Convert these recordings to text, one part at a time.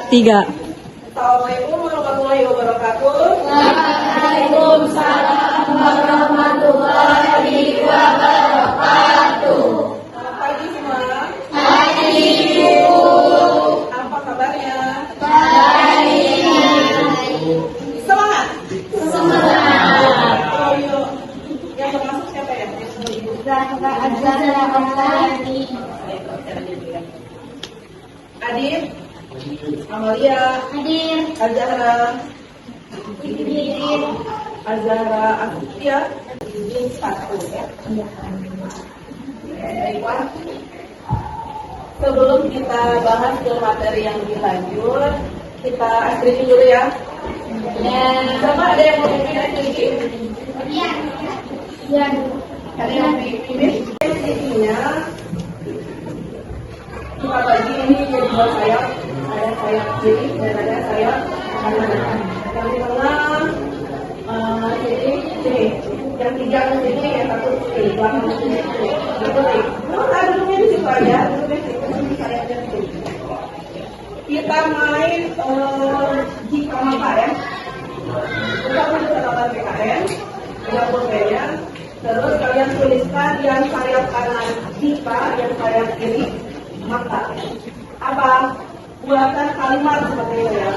3. Assalamualaikum warahmatullahi wabarakatuh. Waalaikumsalam warahmatullahi wabarakatuh. Selamat pagi semua. Pagi Bu. Apa kabarnya? Baik. Semangat. Semangat. Oh, yuk. Yang termasuk siapa ya? Zahra Azhara Aflani. Adib, Amalia, Hadir. Azhara, Hadir. Azhara Asia, izin 1 ya. Baiklah. Sebelum kita bahas ke materi yang lebih lanjut, kita screening dulu ya. Coba ada yang mau bikin screening? Iya. Iya. Ada yang bikin screeningnya? Kita bagi ini jadi 2 sayap, ada sayap kiri dan ada sayap kanan. Yang di tengah kiri, sini. Yang 3 ke sini, yang 1 ke sini, belakang ke sini. Gitu nih. Duduknya di situ aja, duduknya di situ, sayapnya di sini. Kita main jika maka ya. Kita masuk ke dalam PKN, ada pulpennya. Terus kalian tuliskan yang sayap kanan jika, yang sayap kiri maka. Apa? Buatkan kalimat seperti itu ya.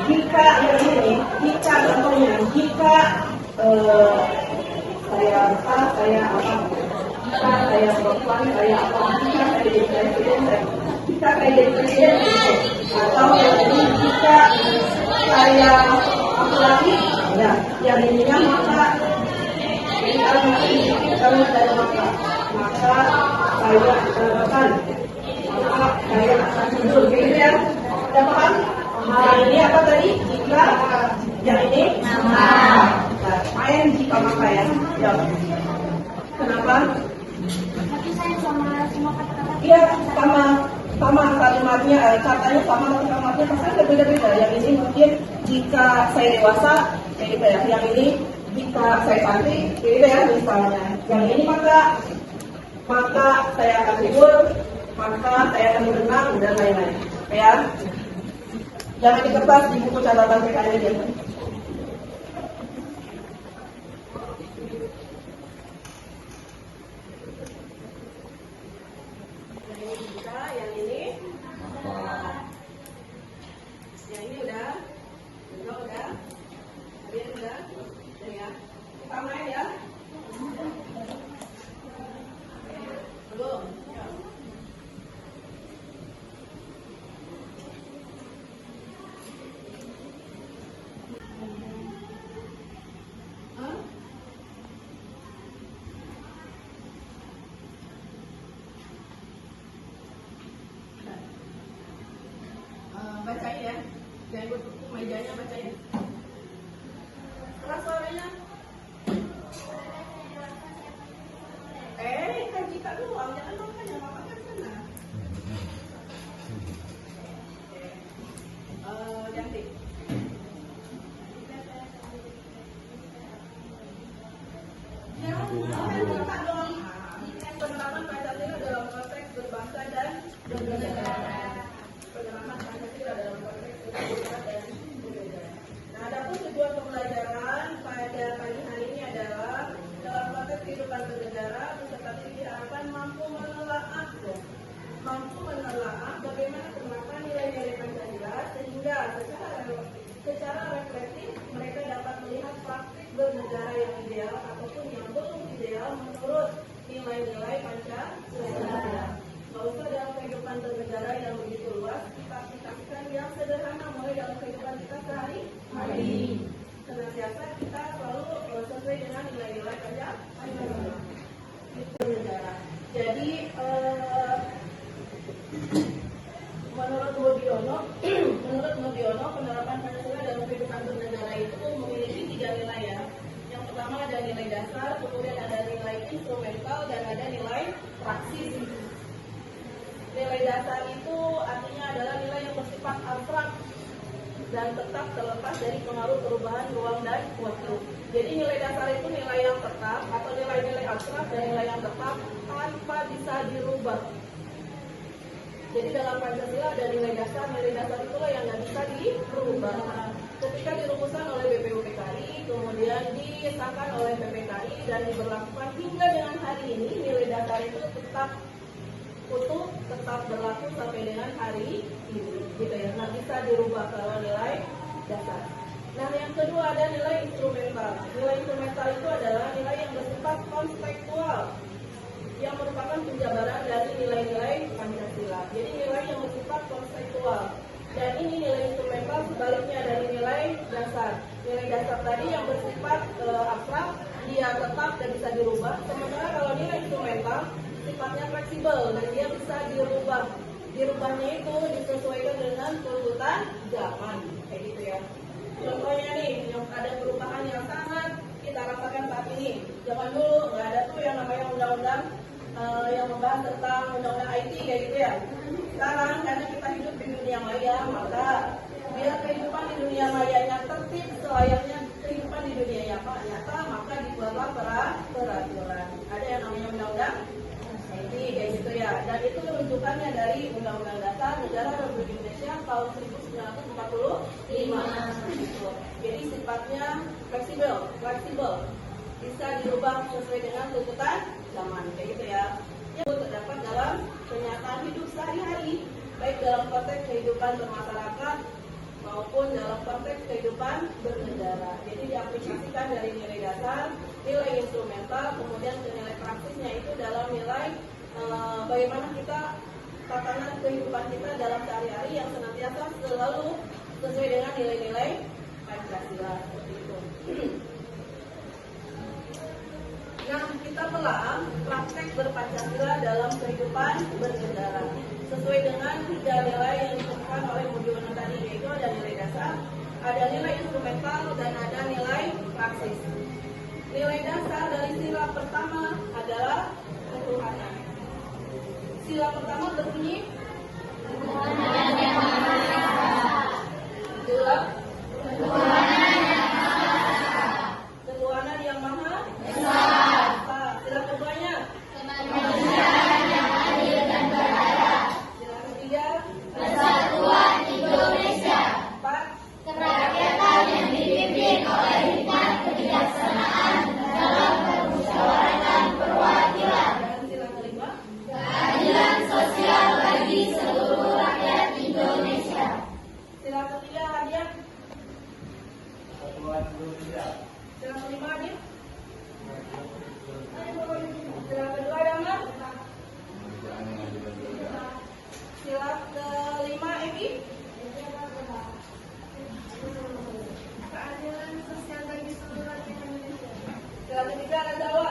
Jika yang ini, jika contohnya, jika saya apa, saya apa, jika saya perempuan, saya apa, jika saya jadi presiden, jika saya jadi presiden, atau yang ini jika saya apa lagi, ya, yang ininya maka. Jadi kalau dari maka saya akan saya akan tidur, gitu ya. Ada paham? Ini apa tadi? Jika yang ini nama. Nah, main jika maka ya. Ya. Kenapa? Tapi saya sama kata-kata. Iya, sama kalimatnya, katanya sama tapi kalimatnya pasti berbeda-beda. Yang ini mungkin jika saya dewasa, kayak gitu ya. Yang ini jika saya cantik, kayak gitu ya misalnya. Yang ini maka saya akan tidur, maka saya akan berenang dan lain-lain. Ya, jangan di kertas, di buku catatan PKN aja. Yang ini udah, kalian udah, ya. Kita main ya. Belum. Bacain ya, jangan buat buku mejanya, bacain. Keras suaranya. Kan jika doang, jangan makanya kan sana. Ganti. Penerapan Pancasila dalam konteks berbangsa dan bernegara. Penerapan Pancasila dalam konteks berbangsa dan bernegara. Nah, adapun tujuan pembelajaran pada pagi hari ini adalah dalam konteks kehidupan bernegara, peserta didik diharapkan mampu menelaah bagaimana penerapan nilai-nilai Pancasila sehingga secara reflektif mereka dapat melihat praktik bernegara yang ideal ataupun yang belum ideal menurut nilai-nilai Pancasila. Nggak usah dalam kehidupan bernegara yang begitu luas, kita aplikasikan yang sederhana mulai dalam kehidupan kita sehari-hari. Senantiasa kita selalu sesuai dengan nilai-nilai Pancasila. Bernegara. Jadi menurut Mudiono, penerapan Pancasila dalam kehidupan bernegara itu memiliki 3 nilai ya. Yang pertama ada nilai dasar, kemudian ada nilai instrumental, dan ada nilai praksis. Nilai dasar itu artinya adalah nilai yang bersifat abstrak dan tetap terlepas dari pengaruh perubahan ruang dan waktu. Jadi nilai dasar itu nilai yang tetap atau nilai-nilai abstrak dan nilai yang tetap tanpa bisa dirubah. Jadi dalam Pancasila ada nilai dasar itulah yang nggak disahkan oleh PPKI dan diberlakukan hingga dengan hari ini, nilai dasar itu tetap utuh, tetap berlaku sampai dengan hari ini, gitu ya. Nah, bisa dirubah kalau nilai dasar. Nah, yang kedua ada nilai instrumental. Nilai instrumental itu adalah nilai yang bersifat kontekstual, yang merupakan penjabaran dari nilai-nilai Pancasila. Jadi nilai yang bersifat kontekstual. Dan ini nilai instrumental sebaliknya dari nilai dasar. Nilai dasar tadi yang bersifat abstrak, dia tetap dan bisa dirubah. Sementara kalau nilai instrumental sifatnya fleksibel dan dia bisa dirubah. Dirubahnya itu disesuaikan dengan tuntutan zaman, kayak gitu ya. Contohnya nih, yang ada perubahan yang sangat kita rasakan saat ini. Zaman dulu nggak ada tuh yang namanya undang-undang yang membahas tentang undang-undang IT kayak gitu ya. Sekarang karena kita hidup di dunia maya, maka biar kehidupan di dunia mayanya tertib selayaknya kehidupan di dunia nyata, maka dibuatlah peraturan. Ada yang namanya undang-undang IT kayak gitu ya. Dan itu rujukannya dari Undang-Undang Dasar Negara Republik Indonesia tahun 1945. Jadi sifatnya fleksibel, bisa dirubah sesuai dengan tuntutan zaman, kayak gitu ya. Yang terdapat dalam kenyataan hidup sehari-hari, baik dalam konteks kehidupan bermasyarakat maupun dalam konteks kehidupan bernegara. Jadi diaplikasikan dari nilai dasar, nilai instrumental, kemudian ke nilai praksisnya itu dalam nilai bagaimana kita tatanan kehidupan kita dalam sehari-hari yang senantiasa selalu sesuai dengan nilai-nilai Pancasila, seperti itu. Nah, kita belah praktek berpancasila dalam kehidupan bernegara sesuai dengan 3 nilai yang disebutkan oleh Budiono tadi, yaitu ada nilai dasar, ada nilai instrumental, dan ada nilai praksis. Nilai dasar dari sila pertama adalah ketuhanan. Sila pertama berbunyi ketuhanan yang maha esa. Sila keduanya kemanusiaan yang adil dan beradab. Sila ketiga persatuan Indonesia. 4 kerakyatan yang dipimpin oleh hikmat kebijaksanaan dalam permusyawaratan perwakilan. Dan sila kelima keadilan sosial bagi seluruh rakyat Indonesia. Sila ketiga hadiah. Sila kelima hadiah. Sila kedua damai. Sila kelima Eki. Keadilan sosial bagi seluruh rakyat Indonesia. Sila ketiga Rajawa.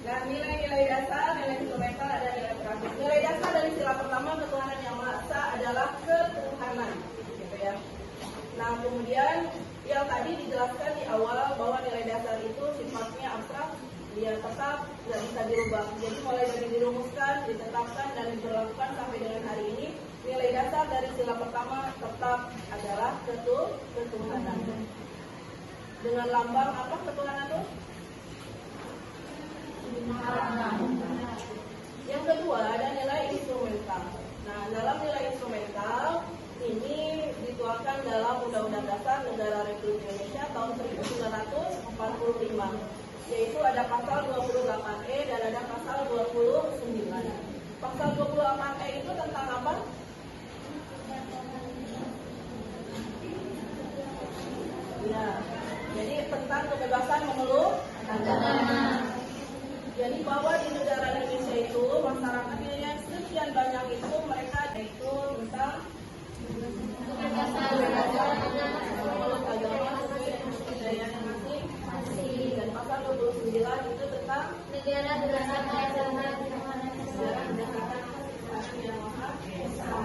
Nah, nilai-nilai dasar, nilai instrumental, ada nilai praktis. Nilai dasar dari sila pertama ketuhanan yang maha esa adalah ketuhanan, gitu ya. Nah, kemudian yang tadi dijelaskan di awal bahwa nilai dasar itu sifatnya abstrak, dia tetap tidak bisa dirubah. Jadi mulai dari dirumuskan, ditetapkan, dan diberlakukan sampai dengan hari ini, nilai dasar dari sila pertama tetap adalah ketuhanan. Dengan lambang apa ketuhanan itu? Yang kedua ada nilai instrumental. Nah, dalam nilai instrumental ini dituangkan dalam Undang-Undang Dasar Negara Republik Indonesia tahun 1945, yaitu ada pasal 28E dan ada pasal 29. Pasal 28E itu tentang apa? Ya, jadi tentang kebebasan memeluk agama. Jadi bahwa di negara Indonesia itu masyarakatnya yang sekian banyak itu mereka itu tentang kebebasan memeluk agama sesuai dengan budayanya masing-masing. Dan pasal 29 itu tentang negara berdasarkan agama yang maha esa.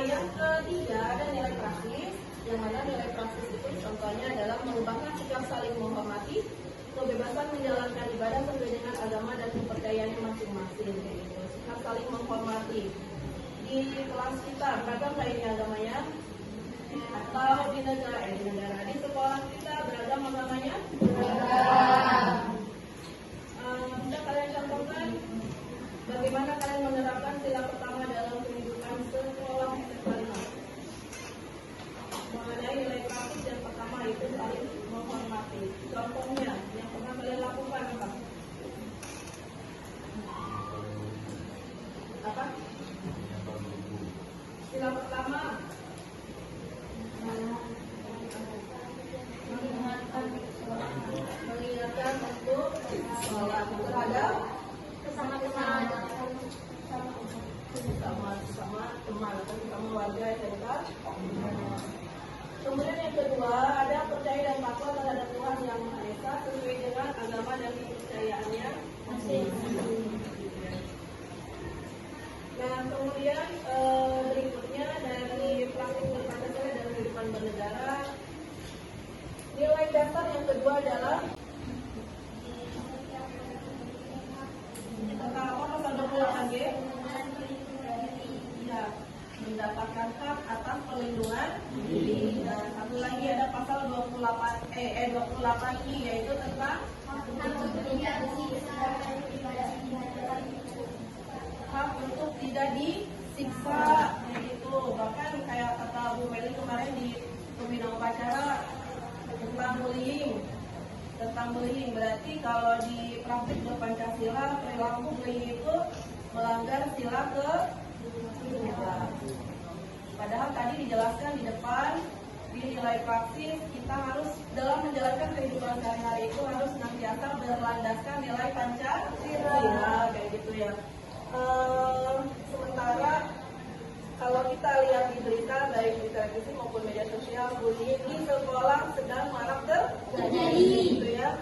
Yang ketiga ada nilai praktis, yang mana nilai praktis itu contohnya adalah mengembangkan sikap saling menghormati, kebebasan menjalankan ibadah sesuai dengan agama dan kepercayaannya masing-masing, gitu. Sikap saling menghormati. Di kelas kita beragam lainnya agamanya, atau di negara di sekolah kita beragam agamanya. contohnya yang pernah kalian lakukan apa? Apa? Sila pertama mengingatkan untuk sholat terhadap sama teman atau sama warga SMK. Kemudian yang kedua ada percaya dan takwa terhadap Tuhan Yang Maha Esa sesuai dengan agama dan kepercayaannya masing-masing. Nah kemudian berikutnya dari praktik berpancasila dan kehidupan bernegara, nilai dasar yang kedua adalah tentang apa pasal 28G? Ya, mendapatkan hak atas perlindungan diri. Dan satu lagi ada pasal 28I yaitu tentang hak untuk tidak disiksa, gitu. Bahkan kayak kata Bu Meli kemarin di pembina upacara tentang bullying berarti kalau di praktik berpancasila perilaku bullying itu melanggar sila ke padahal tadi dijelaskan di depan di nilai praksis kita harus dalam menjalankan kehidupan sehari-hari itu harus senantiasa berlandaskan nilai Pancasila kayak gitu ya. Sementara kalau kita lihat di berita baik di televisi maupun media sosial, bullying di sekolah sedang marak terjadi, gitu ya.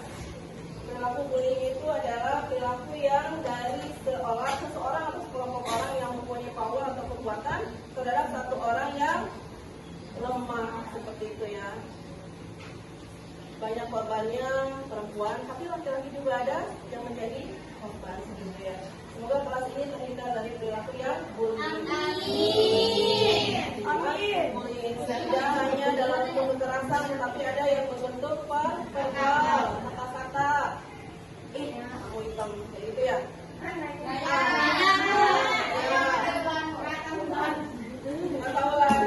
Perilaku bullying itu adalah perilaku yang dari seseorang atau sekelompok orang yang mempunyai power atau kekuatan terhadap satu orang yang lemah seperti itu ya. Banyak korbannya perempuan, tapi laki-laki juga ada yang menjadi korban seperti ya. Semoga kelas ini terhindar dari perilaku yang bullying. Amin. Bullying tidak hanya dalam bentuk kekerasan, tapi ada yang berbentuk verbal, kata-kata. Kamu hitam, kayak gitu ya. Nggak tahu lah.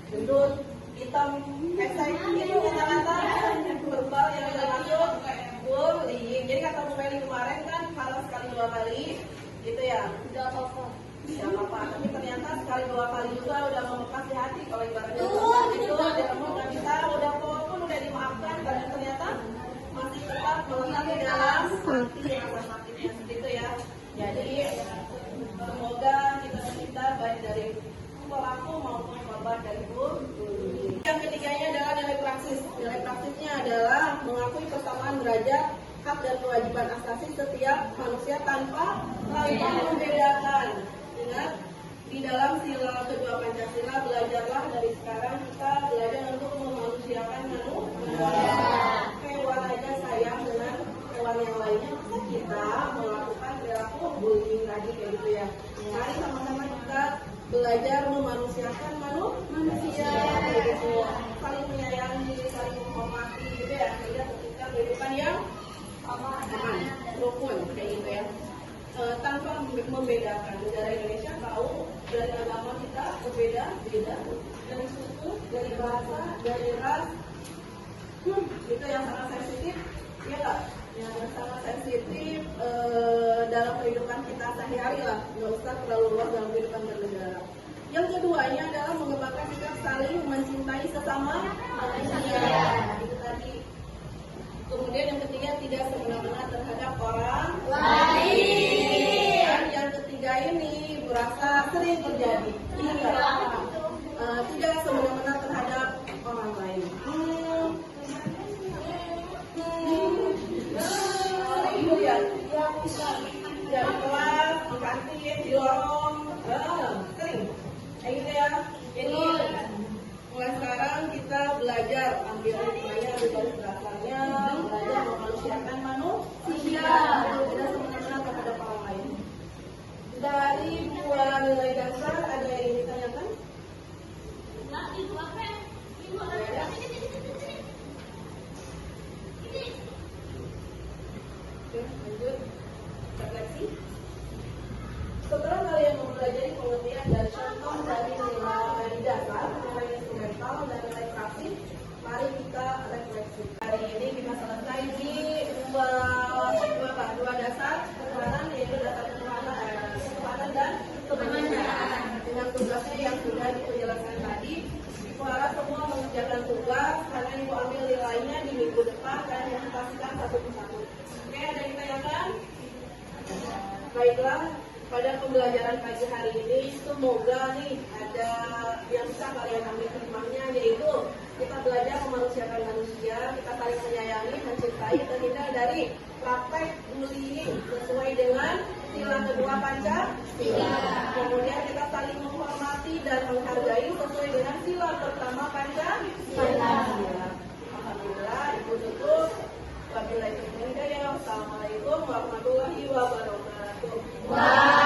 Gendut, hitam, esek, itu kata-kata verbal yang termasuk bullying. Jadi kata Bu Meli kemarin kan harus sekali 2 kali, gitu ya. Tidak apa-apa. Tapi ternyata sekali 2 kali juga udah membekas di hati. Kalau ibaratnya itu dia mau nggak bisa, udah pun udah dimaafkan, tapi ternyata masih tetap melekat di dalam hati rasa sakitnya segitu ya. Jadi semoga kita terhindar baik dari pelaku maupun korban dari bullying. Yang ketiganya adalah nilai praksis. Nilai praksisnya adalah mengakui persamaan derajat hak dan kewajiban asasi setiap manusia tanpa membedakan. Ingat, di dalam sila kedua Pancasila belajarlah dari sekarang kita belajar untuk memanusiakan manusia. Hewan aja sayang dengan hewan yang lainnya, masa kita melakukan perilaku bullying tadi kayak gitu ya. Mari sama-sama kita belajar memanusiakan manusia kayak gitu, saling menyayangi, saling menghormati gitu ya, sehingga ketika kehidupan yang aman, rukun kayak gitu ya. Tanpa membedakan. Negara Indonesia tahu dari agama kita berbeda, dari suku, dari bahasa, dari ras, itu yang sangat sensitif, ya nggak? Yang sangat sensitif dalam kehidupan kita sehari-hari lah, nggak usah terlalu luas dalam kehidupan bernegara. Yang keduanya adalah mengembangkan sikap saling mencintai sesama manusia. Itu tadi. Kemudian yang ketiga tidak semena-mena terhadap orang lain. Dan yang ketiga ini berasa sering terjadi. Tidak semena-mena terhadap orang lain. Sering ya, di kelas, di kantin, di lorong, sering. Kayak gitu ya. Jadi mulai sekarang kita belajar ambil hikmahnya, ambil garis besarnya, belajar memanusiakan manusia, tidak semena-mena terhadap orang lain. Dari 2 nilai dasar ada yang ingin ditanyakan? Oke, lanjut. Refleksi. Setelah kalian mempelajari pengertian dan contoh dari nilai dasar, nilai instrumental, dan nilai praktis, mari kita refleksikan. hari ini kita selesai di dua dasar ketuhanan, yaitu dasar ketuhanan dan kemanusiaan. Dengan tugasnya yang sudah dijelaskan tadi, Ibu harap semua mengerjakan tugas karena Ibu ambil nilainya di minggu depan dan dipresentasikan satu persatu. Oke, ada yang ditanyakan? Baiklah, pada pembelajaran pagi hari ini semoga nih ada yang bisa kalian ambil hikmahnya, yaitu kita belajar memanusiakan manusia, kita saling menyayangi, mencintai, terhindar dari praktek bullying sesuai dengan sila kedua Pancasila. Kemudian kita saling menghormati dan menghargai sesuai dengan sila pertama Pancasila. Alhamdulillah, Ibu tutup. Wabillahi taufiq wal hidayah. Wassalamualaikum warahmatullahi wabarakatuh.